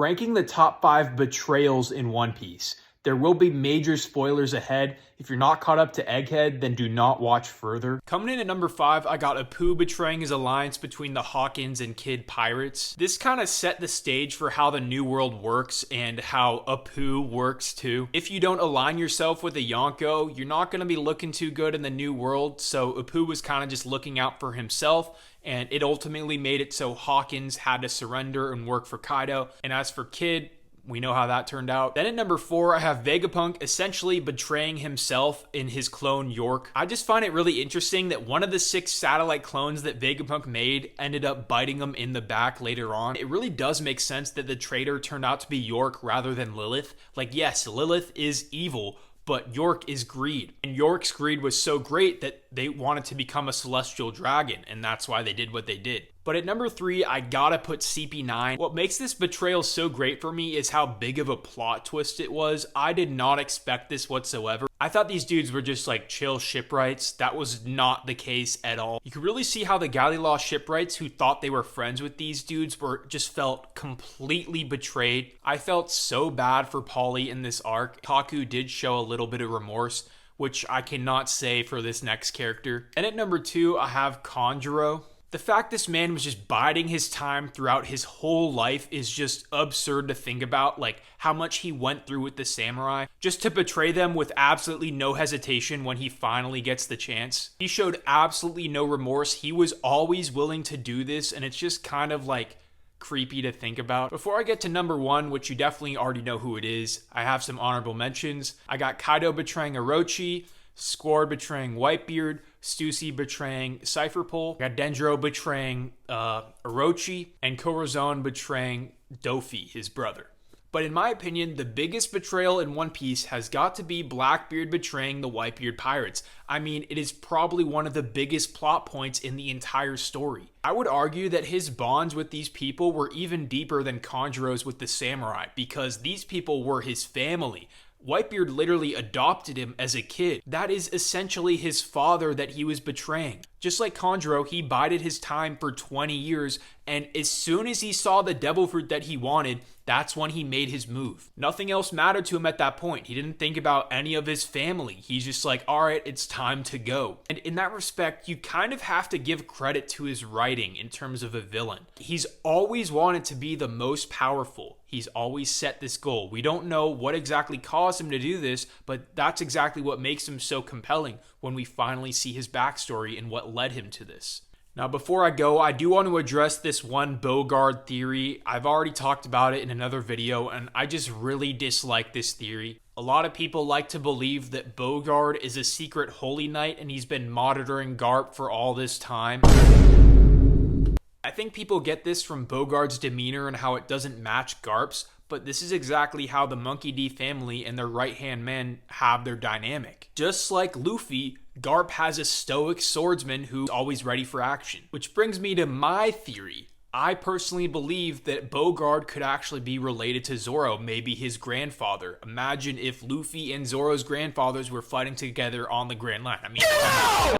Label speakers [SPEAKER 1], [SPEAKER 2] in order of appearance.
[SPEAKER 1] ranking the top 5 betrayals in One Piece. There will be major spoilers ahead. If you're not caught up to Egghead, then do not watch further. Coming in at number 5, I got Apu betraying his alliance between the Hawkins and Kid pirates. This kind of set the stage for how the New World works and how Apu works too. If you don't align yourself with a Yonko, you're not going to be looking too good in the New World, so Apu was kind of just looking out for himself, and it ultimately made it so Hawkins had to surrender and work for Kaido. And as for Kid, we know how that turned out. Then at number 4, I have Vegapunk essentially betraying himself in his clone York. I just find it really interesting that one of the 6 satellite clones that Vegapunk made ended up biting him in the back later on. It really does make sense that the traitor turned out to be York rather than Lilith. Like, yes, Lilith is evil, but York is greed. And York's greed was so great that they wanted to become a celestial dragon, and that's why they did what they did. But at number 3, I gotta put CP9. What makes this betrayal so great for me is how big of a plot twist it was. I did not expect this whatsoever. I thought these dudes were just like chill shipwrights. That was not the case at all. You could really see how the Galley-Law shipwrights who thought they were friends with these dudes just felt completely betrayed. I felt so bad for Polly in this arc. Kaku did show a little bit of remorse, which I cannot say for this next character. And at number 2, I have Kanjuro. The fact this man was just biding his time throughout his whole life is just absurd to think about, like how much he went through with the samurai, just to betray them with absolutely no hesitation when he finally gets the chance. He showed absolutely no remorse. He was always willing to do this, and it's just kind of like creepy to think about. Before I get to number 1, which you definitely already know who it is, I have some honorable mentions. I got Kaido betraying Orochi, Squard betraying Whitebeard, Stussy betraying Cypherpole, got Dendro betraying Orochi, and Corazon betraying Dofi, his brother. But in my opinion, the biggest betrayal in One Piece has got to be Blackbeard betraying the Whitebeard pirates. I mean, it is probably one of the biggest plot points in the entire story. I would argue that his bonds with these people were even deeper than Kanjuro's with the samurai, because these people were his family. Whitebeard literally adopted him as a kid. That is essentially his father that he was betraying. Just like Kanjuro, he bided his time for 20 years, and as soon as he saw the devil fruit that he wanted, that's when he made his move. Nothing else mattered to him at that point. He didn't think about any of his family. He's just like, all right, it's time to go. And in that respect, you kind of have to give credit to his writing in terms of a villain. He's always wanted to be the most powerful. He's always set this goal. We don't know what exactly caused him to do this, but that's exactly what makes him so compelling when we finally see his backstory and what led him to this. Now, before I go, I do want to address this one Bogard theory. I've already talked about it in another video, and I just really dislike this theory. A lot of people like to believe that Bogard is a secret holy knight and he's been monitoring Garp for all this time. I think people get this from Bogard's demeanor and how it doesn't match Garp's, but this is exactly how the Monkey D family and their right-hand man have their dynamic. Just like Luffy, Garp has a stoic swordsman who's always ready for action. Which brings me to my theory. I personally believe that Bogard could actually be related to Zoro, maybe his grandfather. Imagine if Luffy and Zoro's grandfathers were fighting together on the Grand Line. I mean,